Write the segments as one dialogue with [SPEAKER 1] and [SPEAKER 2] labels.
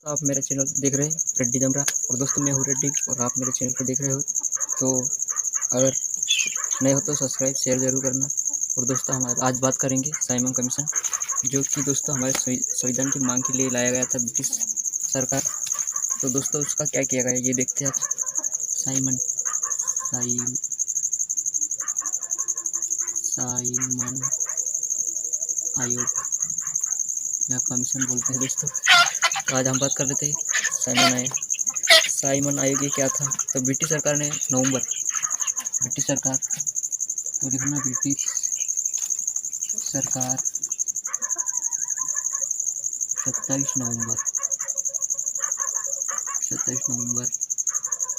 [SPEAKER 1] आप मेरा चैनल देख रहे हैं रेड्डी जमरा, और दोस्तों मैं हूँ रेड्डी और आप मेरे चैनल को देख रहे हो। तो अगर नए हो तो सब्सक्राइब शेयर जरूर करना। और दोस्तों हम आज बात करेंगे साइमन कमीशन, जो कि दोस्तों हमारे संविधान की मांग के लिए लाया गया था ब्रिटिश सरकार। तो दोस्तों उसका क्या किया गया ये देखते हैं आज। साइमन आयोग या कमीशन बोलते हैं दोस्तों। तो आज हम बात कर लेते हैं साइमन आयोग ये क्या था। तो ब्रिटिश सरकार ने ब्रिटिश सरकार, तो लिखना ब्रिटिश सरकार 27 नवंबर ये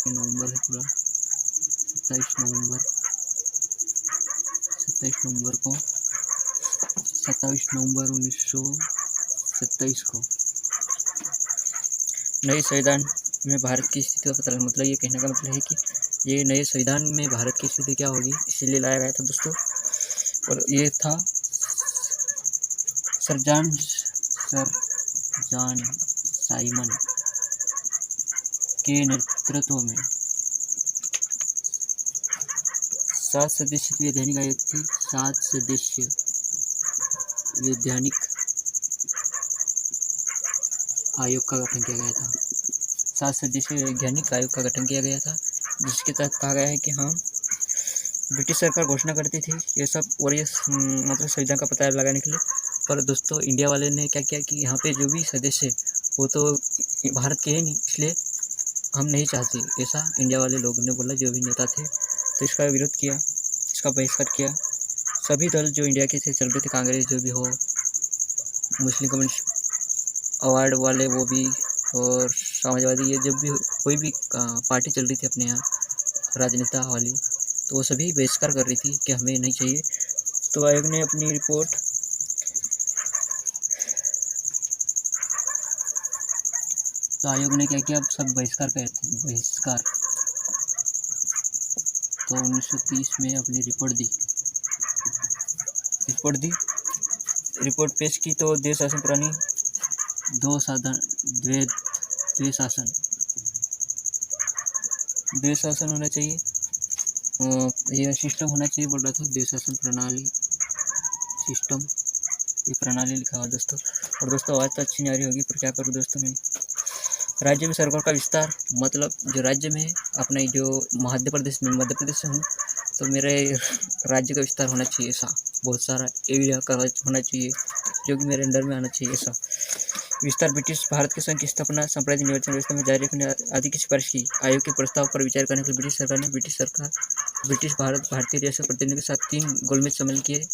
[SPEAKER 1] नवंबर है पूरा, 27 नवंबर 1927 को नए संविधान में भारत की स्थिति का पता, मतलब ये कहने का मतलब है कि ये नए संविधान में भारत की स्थिति क्या होगी इसीलिए लाया गया था दोस्तों। और ये था सर जॉन साइमन के नेतृत्व में 7 सदस्यीय वैधानिक आयोग थी। 7 सदस्यीय वैधानिक आयोग का गठन किया गया था। 7 सदस्यीय वैधानिक आयोग का गठन किया गया था, जिसके तहत कहा गया है कि हाँ ब्रिटिश सरकार घोषणा करती थी ये सब, और ये मतलब संविधान का पता लगाने के लिए। पर दोस्तों इंडिया वाले ने क्या किया कि यहाँ पे जो भी सदस्य वो तो भारत के हैं नहीं, इसलिए हम नहीं चाहते ऐसा। इंडिया वाले लोगों ने बोला, जो भी नेता थे, तो इसका विरोध किया, इसका बहिष्कार किया। सभी दल जो इंडिया के थे चल रहे थे, कांग्रेस जो भी हो, मुस्लिम कम्युनिस्ट अवार्ड वाले वो भी, और समाजवादी, ये जब भी कोई भी पार्टी चल रही थी अपने यहाँ राजनेता वाली, तो वो सभी बहिष्कार कर रही थी कि हमें नहीं चाहिए। तो आयोग ने अपनी रिपोर्ट आयोग ने क्या किया, सब बहिष्कार करते बहिष्कार। तो 1930 में अपनी रिपोर्ट पेश की। तो देश शासन प्रणाली द्वैध शासन होना चाहिए, यह सिस्टम होना चाहिए बोल रहा था, देश शासन प्रणाली सिस्टम, ये प्रणाली लिखा हुआ दोस्तों। और दोस्तों आवाज़ तो अच्छी नहीं आ रही होगी, पर क्या करूँ दोस्तों मैं। राज्य में सरकार का विस्तार, मतलब जो राज्य में अपने जो मध्य प्रदेश से हूँ, तो मेरे राज्य का विस्तार होना चाहिए ऐसा, बहुत सारा एरिया का होना चाहिए जो कि मेरे अंडर में आना चाहिए ऐसा विस्तार। ब्रिटिश भारत के संघ की स्थापना, सांप्रदायिक निर्वाचन व्यवस्था में जारी रखने आदि की सिफारिश की। आयोग के प्रस्ताव पर विचार करने के लिए ब्रिटिश भारतीय रियासत प्रतिनिधियों के साथ 3 गोलमेज सम्मेलन किए।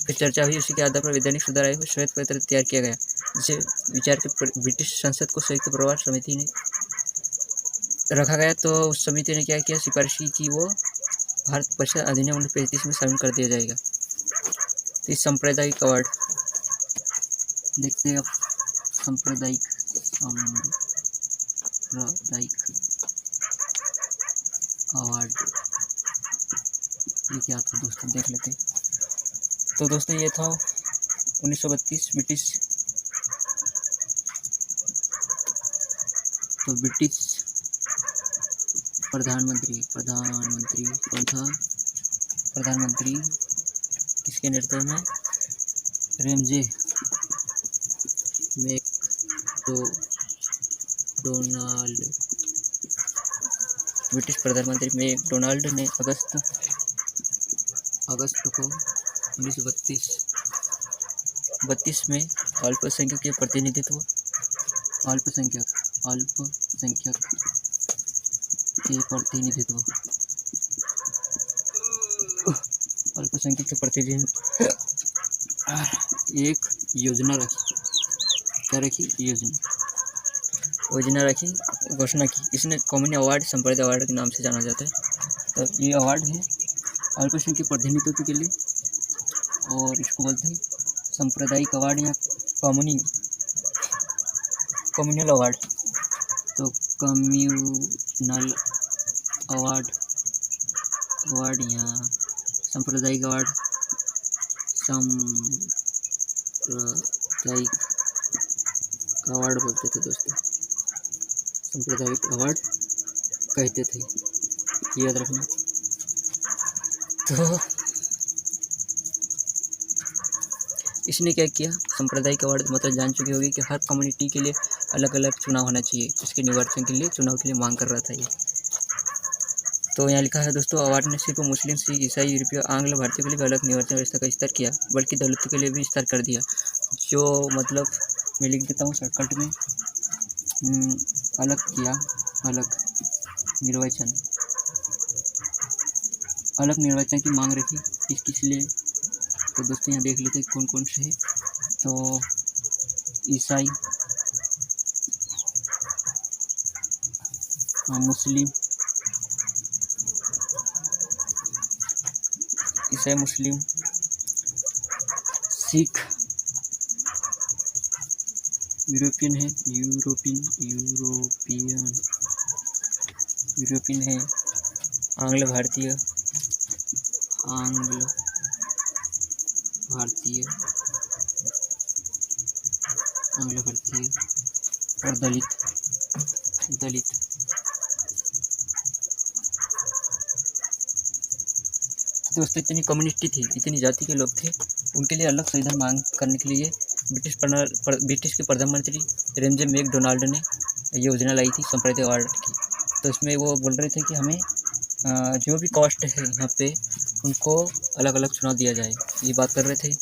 [SPEAKER 1] फिर चर्चा हुई, उसी के आधार पर वैधानिक सुधार आयोग श्वेत पत्र तैयार किया गया, जिसे विचार के ब्रिटिश संसद को संयुक्त परिवार समिति ने रखा गया। तो उस समिति ने क्या किया, सिफारिश की कि वो भारत परिषद अधिनियम 1935 में शामिल कर दिया जाएगा। तो इस सांप्रदायिक अवार्ड देखते हैं अब। सांप्रदायिक अवार्ड ये क्या था दोस्तों, देख लेते। तो दोस्तों ये था 1932 ब्रिटिश प्रधानमंत्री कौन था, प्रधानमंत्री किसके नेतृत्व में, रेमजे मैकडोनाल्ड, ब्रिटिश प्रधानमंत्री मैकडोनाल्ड ने अगस्त को 1932 में अल्पसंख्यक के प्रतिनिधित्व, अल्पसंख्यक के प्रतिनिधित्व एक योजना रखी, घोषणा की। इसने कॉमन अवार्ड, संप्रदाय अवार्ड के नाम से जाना जाता है। तो ये अवार्ड है अल्पसंख्यक प्रतिनिधित्व के लिए, और इसको बोलते हैं सांप्रदायिक अवार्ड या कम्युनल अवार्ड। तो कम्युनल अवार्ड यहाँ, सांप्रदायिक अवार्ड, सांप्रदायिक अवार्ड बोलते थे दोस्तों। सांप्रदायिक अवार्ड कहते थे, याद रखना। तो इसने क्या किया, सांप्रदायिक अवार्ड मतलब जान चुकी होगी कि हर कम्युनिटी के लिए अलग अलग चुनाव होना चाहिए, इसके निवारण के लिए चुनाव के लिए मांग कर रहा था ये। तो यहाँ लिखा है दोस्तों, अवार्ड ने सिर्फ मुस्लिम, सिख, ईसाई, यूरोपीय, आंग्ल, भारतीयों के लिए अलग निर्वाचन व्यवस्था का विस्तार किया, बल्कि दलितों के लिए भी विस्तार कर दिया। जो मतलब मैं लिख देता हूँ शॉर्टकट में, अलग किया, अलग निर्वाचन, अलग निर्वाचन की मांग रखी किस किस लिए। तो दोस्तों यहाँ देख लेते हैं कौन कौन से है। तो ईसाई, मुस्लिम, ईसाई, मुस्लिम, सिख, यूरोपियन है, यूरोपियन है, आंग्ल भारतीय, आंग्ल भारतीय, आंग्ल भारतीय और दलित, दलित। दोस्तों इतनी कम्युनिटी थी, इतनी जाति के लोग थे, उनके लिए अलग संविधान मांग करने के लिए ब्रिटिश के प्रधानमंत्री रेमजे मैकडोनाल्ड ने योजना लाई थी सांप्रदायिक अवार्ड की। तो इसमें वो बोल रहे थे कि हमें जो भी कास्ट है यहाँ पे उनको अलग अलग चुनाव दिया जाए, ये बात कर रहे थे।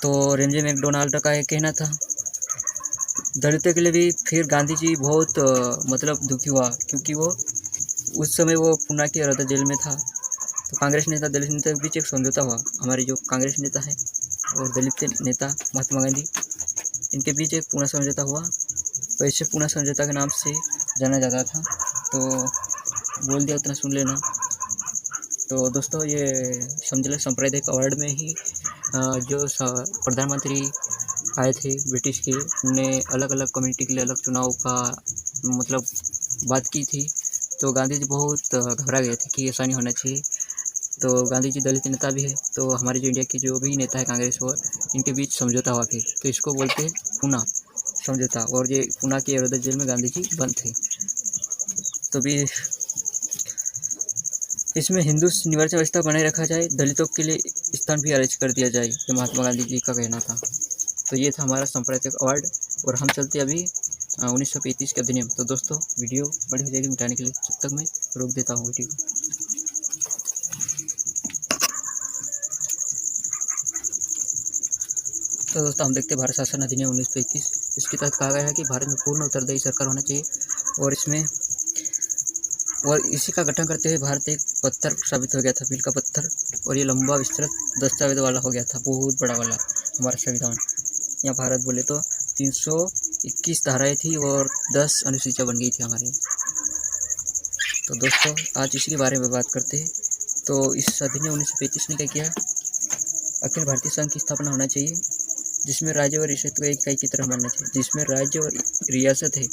[SPEAKER 1] तो रेमजे मैकडोनाल्ड का ये कहना था। दलितों के लिए भी फिर गांधी जी बहुत मतलब दुखी हुआ, क्योंकि वो उस समय वो पुणे के रद्द जेल में था। तो कांग्रेस नेता दलित नेता के बीच एक समझौता हुआ, हमारे जो कांग्रेस नेता है और दलित नेता महात्मा गांधी, इनके बीच एक पुणे समझौता हुआ। तो इसे पुणे समझौता के नाम से जाना जाता था। तो बोल दिया उतना सुन लेना। तो दोस्तों ये समझ लें सांप्रदायिक अवार्ड में ही जो प्रधानमंत्री आए थे ब्रिटिश के, उनने अलग अलग कम्युनिटी के लिए अलग चुनाव का मतलब बात की थी। तो गांधी जी बहुत घबरा गए थे कि ऐसा नहीं होना चाहिए। तो गांधी जी दलित नेता भी है, तो हमारे जो इंडिया के जो भी नेता है कांग्रेस और इनके बीच समझौता हुआ फिर, तो इसको बोलते हैं पुणे समझौता। और ये पुणे के रद्द जेल में गांधी जी बंद थे। तो भी इसमें हिंदू निवारण व्यवस्था बनाए रखा जाए, दलितों के लिए स्थान भी अरेंज कर दिया जाए, ये महात्मा गांधी जी का कहना था। तो ये था हमारा सांप्रदायिक अवार्ड। और हम चलते अभी 1935 के अधिनियम। तो दोस्तों वीडियो बड़ी हो जाएगी मिटाने के लिए, जब तक मैं रोक देता हूँ वीडियो को। तो दोस्तों हम देखते हैं भारत शासन अधिनियम 1935। इसके तहत कहा गया है कि भारत में पूर्ण उत्तरदायी सरकार होना चाहिए, और इसी का गठन करते हुए भारत एक पत्थर साबित हो गया था, बिल का पत्थर। और ये लंबा विस्तृत दस्तावेज वाला हो गया था, बहुत बड़ा वाला हमारा संविधान। यहाँ भारत बोले तो 321 धाराएं थी और 10 अनुसूचियाँ बन गई थी हमारे। तो दोस्तों आज इसी के बारे में बात करते हैं। तो इस अधिनियम 1935 ने क्या किया, अखिल भारतीय संघ की स्थापना होना चाहिए, जिसमें राज्य और रियासत को एक इकाई की तरह मानना चाहिए, जिसमें राज्य और रियासत है।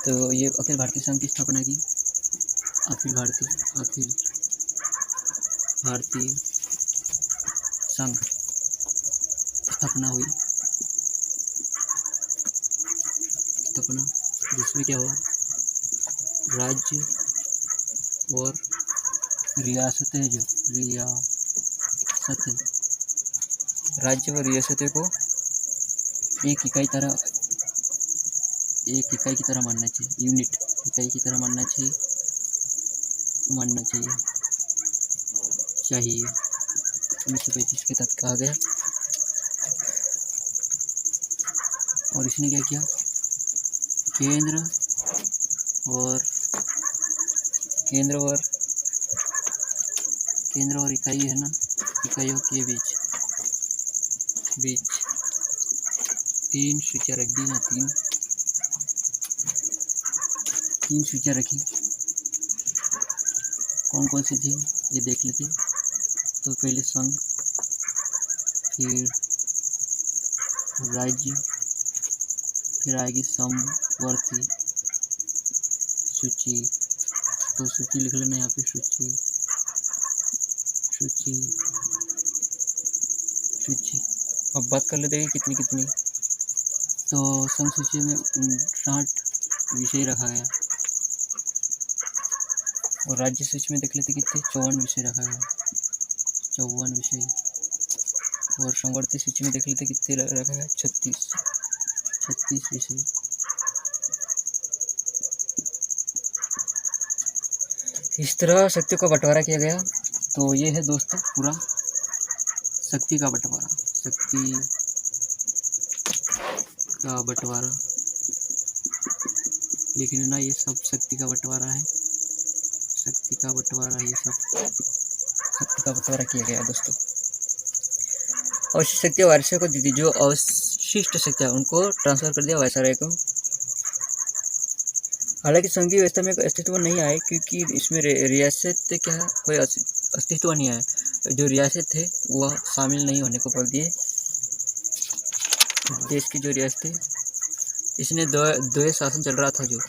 [SPEAKER 1] तो ये अखिल भारतीय संघ की स्थापना की, अखिल भारतीय संघ स्थापना हुई, स्थापना जिसमें क्या हुआ, राज्य और रियासतें, जो रियासतें, राज्य और रियासतें को एक इकाई की तरह मानना चाहिए, यूनिट इकाई की तरह मानना चाहिए 1935 के तहत कहा गया। और इसने क्या किया, केंद्र और इकाई है ना, इकाइयों के बीच 3 सूचियाँ रख दी ना, 3 सूचियाँ रखी। कौन कौन सी थी ये देख लेते। तो पहले संघ, फिर राज्य, फिर आएगी समवर्ती सूची। तो सूची लिख लेना यहाँ पे, सूची। अब बात कर लेते हैं कितनी। तो संघ सूची में 59 विषय रखा गया। और राज्य सूची में देख लेते कितने 54 विषय रखा गया, 54 विषय। और संवर्ती सूची में देख लेते कितने रखा गया, 36 विषय। इस तरह शक्ति का बंटवारा किया गया। तो ये है दोस्तों पूरा शक्ति का बंटवारा, शक्ति का बंटवारा। लेकिन ना ये सब शक्ति का बंटवारा है, शक्ति का बंटवारा, ये सब शक्ति का बंटवारा किया गया दोस्तों। अवशिष्ट शक्तियाँ वायसराय को दी थी, जो अवशिष्ट शक्तियाँ उनको ट्रांसफर कर दिया वायसराय को। हालांकि संघीय व्यवस्था में अस्तित्व नहीं आए, क्योंकि इसमें रियासत क्या कोई अस्तित्व नहीं आया। जो रियासत थे वह शामिल नहीं होने को कर दिए। देश की जो रियासत है, इसने द्वैध शासन चल रहा था। जो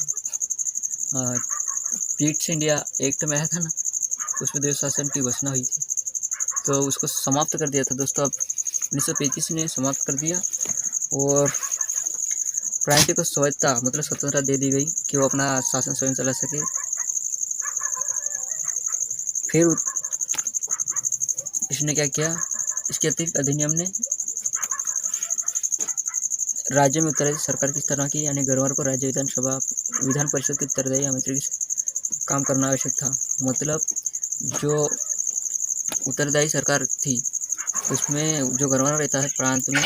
[SPEAKER 1] पीट्स इंडिया एक्ट में आया था ना, उसमें द्वैध शासन की घोषणा हुई थी, तो उसको समाप्त कर दिया था दोस्तों। अब 1935 ने समाप्त कर दिया और प्रांत को स्वायत्ता मतलब स्वतंत्रता दे दी गई कि वो अपना शासन स्वयं चला सके। फिर इसने क्या किया, इसके अतिरिक्त अधिनियम ने राज्य में उत्तरदायी सरकार की स्थापना की, यानी गवर्नर को राज्य विधान परिषद के उत्तरदायी आमंत्रित काम करना आवश्यक था। मतलब जो उत्तरदायी सरकार थी उसमें जो गवर्नर रहता है प्रांत में,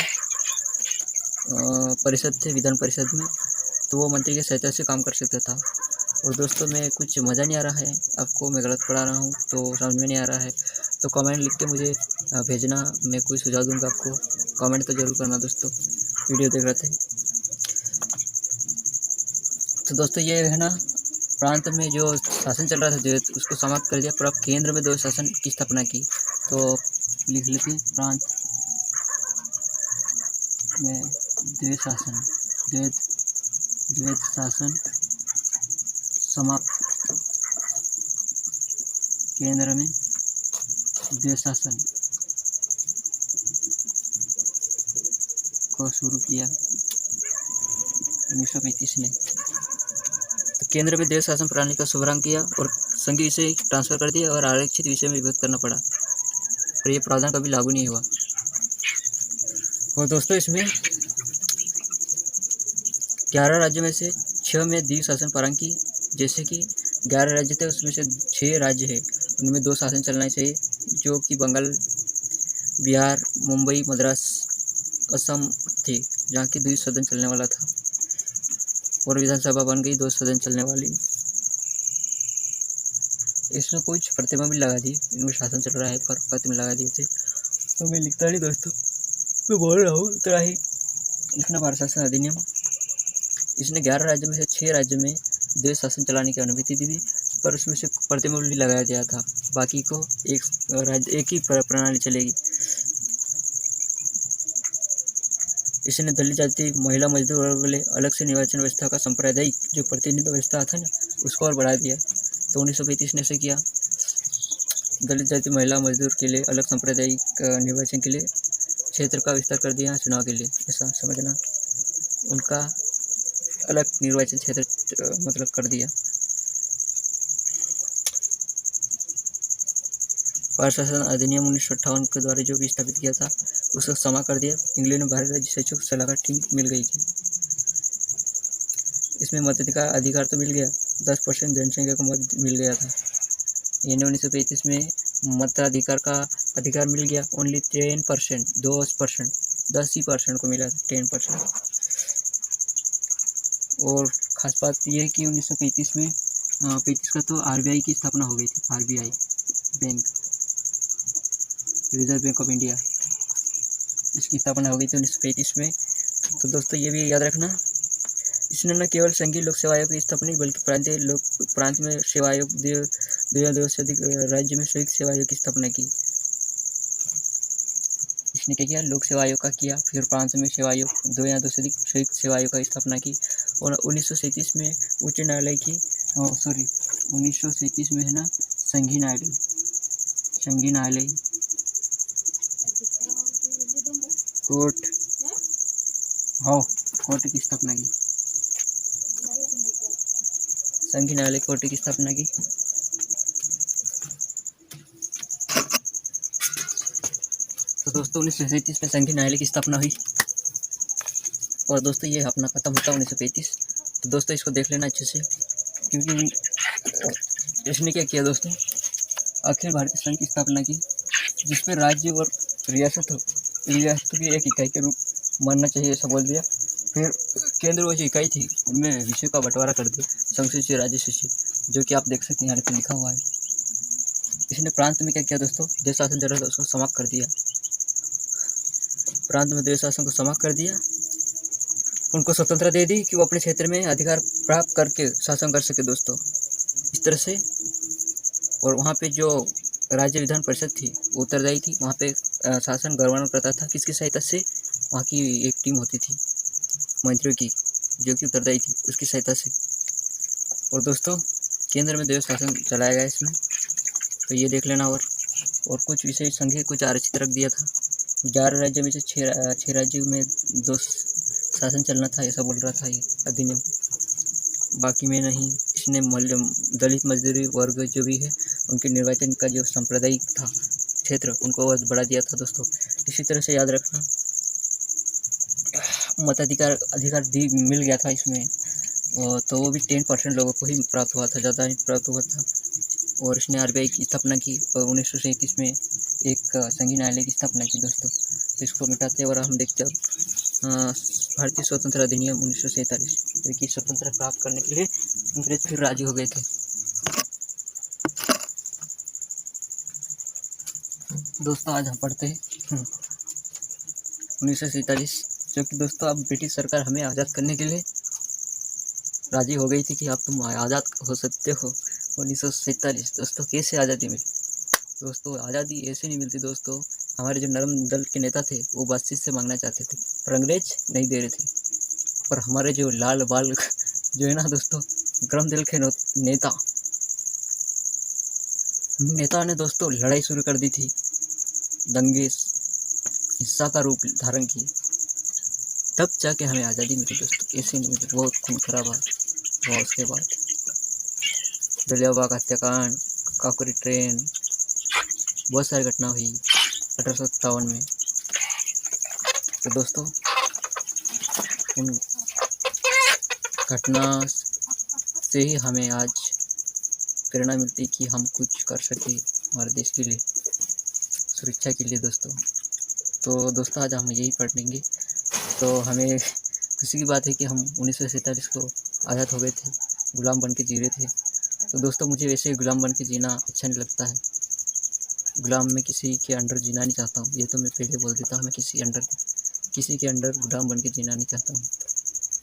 [SPEAKER 1] परिषद थे विधान परिषद में, तो वो मंत्री की सहायता से काम कर सकता था। और दोस्तों मैं कुछ मज़ा नहीं आ रहा है आपको, मैं गलत पढ़ा रहा हूँ तो समझ में नहीं आ रहा है तो कमेंट लिख के मुझे भेजना, मैं कोई सुझाव दूंगा आपको। कमेंट तो जरूर करना दोस्तों, वीडियो देख रहे थे। तो दोस्तों ये है ना, प्रांत में जो शासन चल रहा था जो उसको समाप्त कर दिया, पर अब केंद्र में द्वैध शासन की स्थापना की। तो लिख लेते प्रांत में द्वैध शासन, द्वैध शासन समाप्त, केंद्र में द्वैध शासन को शुरू किया 1935 ने। तो केंद्र में द्वैध शासन प्रणाली का शुभारंभ किया और संघीय विषय ट्रांसफर कर दिया और आरक्षित विषय में विभक्त करना पड़ा, पर यह प्रावधान कभी लागू नहीं हुआ। और दोस्तों इसमें 11 राज्यों में से 6 में द्वि शासन प्रारंभ की। जैसे कि 11 राज्य थे उसमें से 6 राज्य है उनमें 2 शासन चलना चाहिए, जो कि बंगाल, बिहार, मुंबई, मद्रास, असम थी, जहाँ की 2 सदन चलने वाला था। और विधानसभा बन गई 2 सदन चलने वाली। इसमें कुछ प्रतिमा भी लगा दी, इनमें शासन चल रहा है पर प्रतिमा लगा दिए थे। तो मैं लिखता नहीं दोस्तों, मैं बोल रहा हूँ इतना ही लिखना। भारत शासन अधिनियम इसने 11 राज्यों में से 6 राज्यों में द्वैध शासन चलाने की अनुमति दी थी, पर उसमें से प्रतिमा भी लगाया गया था, बाकी को एक ही प्रणाली चलेगी। इसने दलित जाति, महिला, मजदूर वर्ग के लिए अलग से निर्वाचन व्यवस्था का सांप्रदायिक जो प्रतिनिधित्व व्यवस्था था ना, उसको और बढ़ा दिया। तो 1935 ने ऐसे किया, दलित जाति, महिला, मजदूर के लिए अलग सांप्रदायिक निर्वाचन के लिए क्षेत्र का विस्तार कर दिया चुनाव के लिए। ऐसा समझना, उनका अलग निर्वाचन क्षेत्र मतलब कर दिया। भारत शासन अधिनियम 1958 के द्वारा जो भी स्थापित किया था उसको क्षमा कर दिया। इंग्लैंड में भारत राज्य सचिव सलाहकार टीम मिल गई थी। इसमें मताधिकार अधिकार तो मिल गया, 10% जनसंख्या को मत मिल गया था। यानी 1935 में मताधिकार का अधिकार मिल गया ओनली 10%, 10% को मिला था, 10%। और खास बात यह है कि 1935 में 35 का तो RBI की स्थापना हो गई थी। RBI bank, reserve bank of India, इसकी स्थापना हो गई थी 1935 में। तो दोस्तों ये भी याद रखना, इसने न केवल संघीय लोक सेवा आयोग की स्थापना बल्कि प्रांत में सेवा आयोग 2 से अधिक राज्य में संयुक्त सेवा आयोग की स्थापना की। इसने क्या किया, लोक सेवा आयोग का किया, फिर प्रांत में सेवा आयोग 2 या 2 से अधिक संयुक्त सेवा आयोग का स्थापना की। और 1937 में उच्च न्यायालय की 1937 में है ना संघीय न्यायालय कोर्ट की स्थापना की। संघीय न्यायालय कोर्ट की स्थापना की। तो दोस्तों 1937 में संघीय न्यायालय की स्थापना हुई और दोस्तों ये अपना खत्म होता 1935। तो दोस्तों इसको देख लेना अच्छे से, क्योंकि इसने क्या किया दोस्तों, अखिल भारतीय संघ की स्थापना की, जिसमें राज्य और रियासतों की एक इकाई के रूप मानना चाहिए ऐसा बोल दिया। फिर केंद्र वो जो इकाई थी उनमें विषयों का बंटवारा कर दिया, संसूची राज्य सूची, जो कि आप देख सकते हैं यहाँ पे लिखा हुआ है। इसने प्रांत में क्या किया दोस्तों, देश शासन जरा उसको समाप्त कर दिया। प्रांत में देश शासन को समाप्त कर दिया, उनको स्वतंत्रता दे दी कि वो अपने क्षेत्र में अधिकार प्राप्त करके शासन कर सके दोस्तों, इस तरह से। और वहाँ पे जो राज्य विधान परिषद थी वो उत्तरदायी थी, वहाँ पे शासन गवर्नर करता था, किसकी सहायता से, वहाँ की एक टीम होती थी मंत्रियों की जो कि उत्तरदायी थी, उसकी सहायता से। और दोस्तों केंद्र में देश शासन चलाया गया इसमें, तो ये देख लेना। और कुछ विषय संघीय कुछ आरक्षित रख दिया था, 11 राज्यों में से 6 राज्यों में 2 शासन चलना था ऐसा बोल रहा था ये अधिनियम, बाकी में नहीं। इसने दलित मजदूरी वर्ग जो भी है उनके निर्वाचन का जो सांप्रदायिक था क्षेत्र उनको बढ़ा दिया था दोस्तों। इसी तरह से याद रखना, मताधिकार मिल गया था इसमें, तो वो भी 10% लोगों को ही प्राप्त हुआ था, ज़्यादा नहीं प्राप्त हुआ था। और इसने आरबीआई की स्थापना की और 1937 में एक संघीय न्यायालय की स्थापना की दोस्तों। तो इसको मिटाते और हम देखते अब भारतीय स्वतंत्र अधिनियम 1947, जो कि स्वतंत्रता प्राप्त करने के लिए अंग्रेज फिर राजी हो गए थे। दोस्तों आज हम पढ़ते हैं 1947, जो कि दोस्तों अब ब्रिटिश सरकार हमें आज़ाद करने के लिए राजी हो गई थी कि अब तुम आज़ाद हो सकते हो। 1947 दोस्तों कैसे आज़ादी मिली दोस्तों, आज़ादी ऐसे नहीं मिलती दोस्तों। हमारे जो नरम दल के नेता थे वो बातचीत से मांगना चाहते थे, पर अंग्रेज नहीं दे रहे थे। पर हमारे जो लाल बाल जो है ना दोस्तों, गरम दिल के नेता ने दोस्तों लड़ाई शुरू कर दी थी, दंगे हिंसा का रूप धारण किए, तब जाके हमें आज़ादी मिली दोस्तों, ऐसे नहीं मिली। बहुत खून खराबा हुआ उसके बाद, जलियांवाला हत्याकांड, काकोरी ट्रेन, बहुत सारी घटना हुई 1857 में। तो दोस्तों उन घटना से ही हमें आज प्रेरणा मिलती कि हम कुछ कर सके हमारे देश के लिए, सुरक्षा के लिए दोस्तों। तो दोस्तों आज हम यही पढ़ेंगे। तो हमें खुशी की बात है कि हम 1947 को आज़ाद हो गए थे, गुलाम बन के जी रहे थे। तो दोस्तों मुझे वैसे गुलाम बन के जीना अच्छा नहीं लगता है, गुलाम में किसी के अंडर जीना नहीं चाहता हूँ, ये तो मैं पहले बोल देता हूँ। मैं किसी के अंडर गुलाम बन के जीना नहीं चाहता हूँ,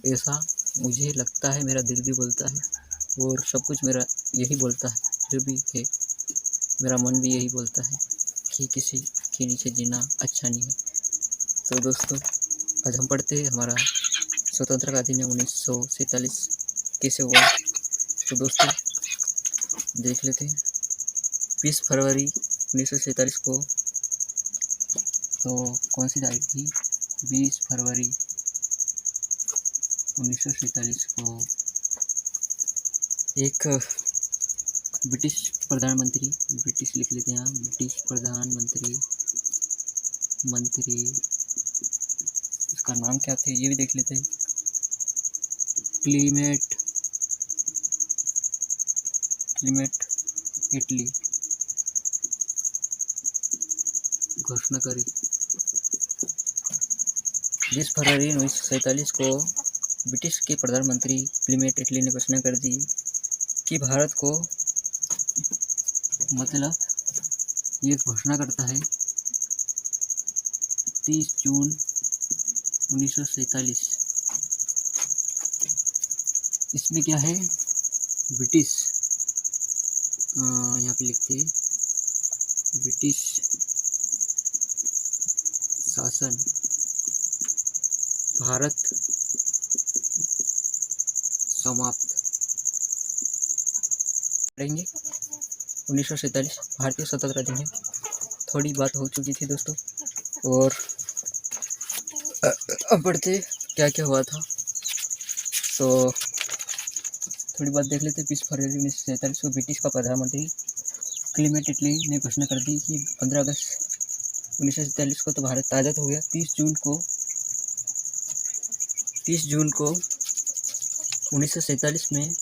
[SPEAKER 1] ऐसा मुझे लगता है, मेरा दिल भी बोलता है और सब कुछ मेरा यही बोलता है, जो भी है मेरा मन भी यही बोलता है कि किसी के नीचे जीना अच्छा नहीं है। तो दोस्तों आज हम पढ़ते हैं हमारा स्वतंत्रता अधिनियम 1947 कैसे हुआ। तो दोस्तों देख लेते हैं। 20 फरवरी 1947 को, तो कौन सी तारीख थी, 20 फरवरी 1947 को एक ब्रिटिश प्रधानमंत्री, ब्रिटिश लिख लेते हैं यहाँ, ब्रिटिश प्रधानमंत्री उसका नाम क्या था ये भी देख लेते हैं, क्लीमेट एटली घोषणा करी। 20 फरवरी 1947 को ब्रिटिश के प्रधानमंत्री क्लीमेट एटली ने घोषणा कर दी कि भारत को, मतलब ये घोषणा करता है 30 जून 1947। इसमें क्या है, ब्रिटिश, यहाँ पे लिखते हैं ब्रिटिश शासन भारत समाप्त करेंगे। 1947 भारतीय स्वतंत्रता अधिनियम, थोड़ी बात हो चुकी थी दोस्तों, और अब बढ़ते क्या क्या हुआ था। तो थोड़ी बात देख लेते हैं। 20 फरवरी 1947 को ब्रिटिश का प्रधानमंत्री क्लेमेंट एटली ने घोषणा कर दी कि 15 अगस्त 1947 को तो भारत आज़ाद हो गया। 30 जून को 1947 में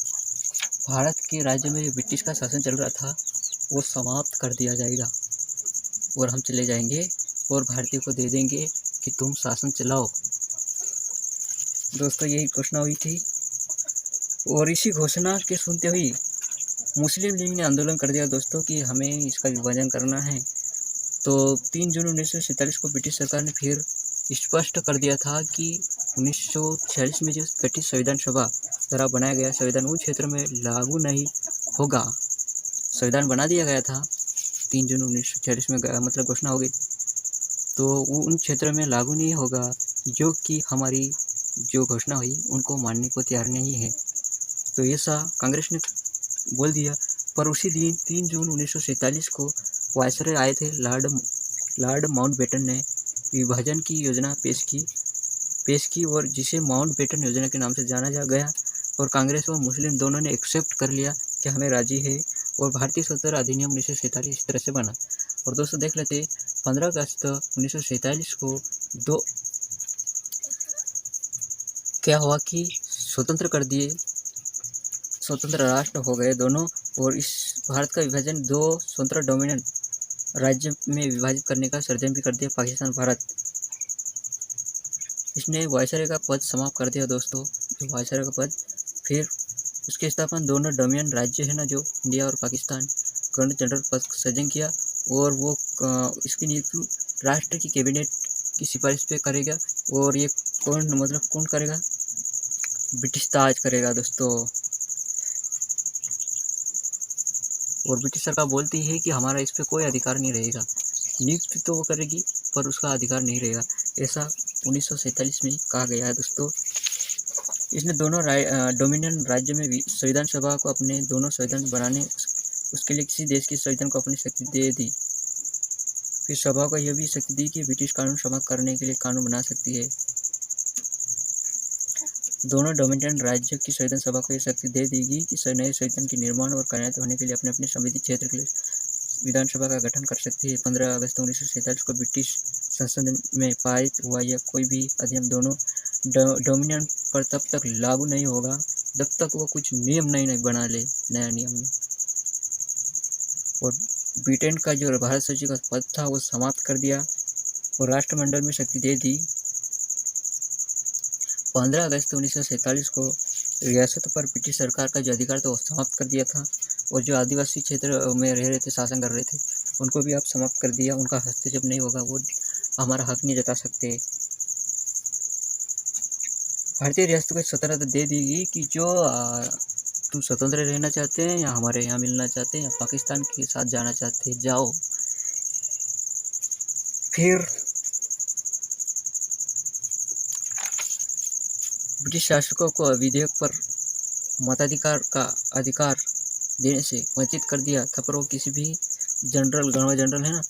[SPEAKER 1] भारत के राज्य में जो ब्रिटिश का शासन चल रहा था वो समाप्त कर दिया जाएगा और हम चले जाएंगे और भारतीयों को दे देंगे कि तुम शासन चलाओ। दोस्तों यही घोषणा हुई थी और इसी घोषणा के सुनते हुए मुस्लिम लीग ने आंदोलन कर दिया दोस्तों कि हमें इसका विभाजन करना है। तो 3 जून 1947 को ब्रिटिश सरकार ने फिर स्पष्ट कर दिया था कि 1946 में जो ब्रिटिश संविधान सभा द्वारा बनाया गया संविधान उन क्षेत्रों में लागू नहीं होगा। संविधान बना दिया गया था 3 जून 1946 में मतलब घोषणा हो गई, तो वो उन क्षेत्रों में लागू नहीं होगा जो कि हमारी जो घोषणा हुई उनको मानने को तैयार नहीं है। तो ऐसा कांग्रेस ने बोल दिया। पर उसी दिन 3 जून 1947 को वायसराय आए थे लॉर्ड माउंटबेटन ने विभाजन की योजना पेश की और जिसे माउंटबेटन योजना के नाम से जाना गया। और कांग्रेस और मुस्लिम दोनों ने एक्सेप्ट कर लिया कि हमें राजी है और भारतीय स्वतंत्रता अधिनियम 1947 इस तरह से बना। और दोस्तों देख लेते 15 अगस्त 1947 को क्या हुआ कि स्वतंत्र कर दिए, स्वतंत्र राष्ट्र हो गए दोनों। और इस भारत का विभाजन 2 स्वतंत्र डोमिनियन राज्य में विभाजित करने का षड्यंत्र भी कर दिया पाकिस्तान भारत। इसने वायसराय का पद समाप्त कर दिया दोस्तों, जो वायसराय का पद। फिर उसके स्थापना दोनों डोमिनियन राज्य है ना जो इंडिया और पाकिस्तान, गवर्नर जनरल पद सृजन किया और वो इसकी नियुक्ति राष्ट्र की कैबिनेट की सिफारिश पे करेगा। और ये कौन करेगा? ब्रिटिश ताज करेगा दोस्तों। और ब्रिटिश सरकार बोलती है कि हमारा इस पर कोई अधिकार नहीं रहेगा, नियुक्ति तो वो करेगी पर उसका अधिकार नहीं रहेगा, ऐसा 1947 में कहा गया है दोस्तों। इसने दोनों डोमिनियन राज्य में संविधान सभा को अपने दोनों संविधान बनाने उसके लिए किसी देश के संविधान को अपनी शक्ति दे दी। फिर सभा को यह भी शक्ति दी कि ब्रिटिश कानून समाप्त करने के लिए कानून बना सकती है। दोनों डोमिनियन राज्यों की संविधान सभा को यह शक्ति दे देगी कि नए संविधान के निर्माण और कार्यान्वित होने के लिए अपने अपने संविधित क्षेत्र के लिए विधानसभा का गठन कर सकती है। 15 अगस्त 1947 को ब्रिटिश संसद में पारित हुआ यह कोई भी अधिनियम दोनों डोमिनियन पर तब तक लागू नहीं होगा जब तक वो कुछ नियम नहीं बना ले, नया नियम। और ब्रिटेन का जो भारत सचिव का पद था वो समाप्त कर दिया और राष्ट्रमंडल में शक्ति दे दी। 15 अगस्त 1947 को रियासतों पर ब्रिटिश सरकार का जो अधिकार था वो समाप्त कर दिया था और जो आदिवासी क्षेत्र में रह रहे थे, शासन कर रहे थे, उनको भी आप समाप्त कर दिया। उनका हस्तक्षेप नहीं होगा, वो हमारा हक नहीं जता सकते। भारतीय रियासतों को स्वतंत्रता दे देगी कि जो तुम स्वतंत्र रहना चाहते हैं या हमारे यहाँ मिलना चाहते हैं या पाकिस्तान के साथ जाना चाहते हैं, जाओ। फिर ब्रिटिश शासकों को विधेयक पर मताधिकार का अधिकार देने से वंचित कर दिया था, पर वो किसी भी गवर्नर जनरल है ना,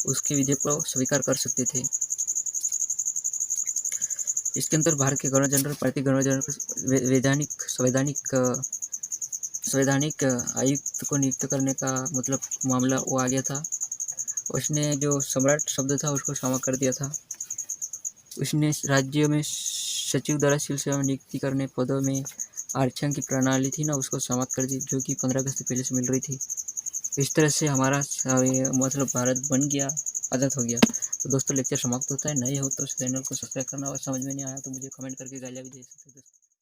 [SPEAKER 1] उसके विधेयक को स्वीकार कर सकते थे। इसके अंदर भारत के गवर्नर जनरल प्रति गवर्नर जनरल को संवैधानिक आयुक्त को नियुक्त करने का मतलब मामला वो आ गया था। उसने जो सम्राट शब्द था उसको समाप्त कर दिया था। उसने राज्यों में सचिव द्वारा सिविल सेवा में नियुक्ति करने पदों में आरक्षण की प्रणाली थी ना, उसको समाप्त कर दी, जो कि 15 अगस्त पहले से मिल रही थी। इस तरह से हमारा मतलब भारत बन गया, आज़ाद हो गया। तो दोस्तों लेक्चर समाप्त होता है। नए हो तो चैनल को सब्सक्राइब करना और समझ में नहीं आया तो मुझे कमेंट करके गालियाँ भी दे सकते हो दोस्तों।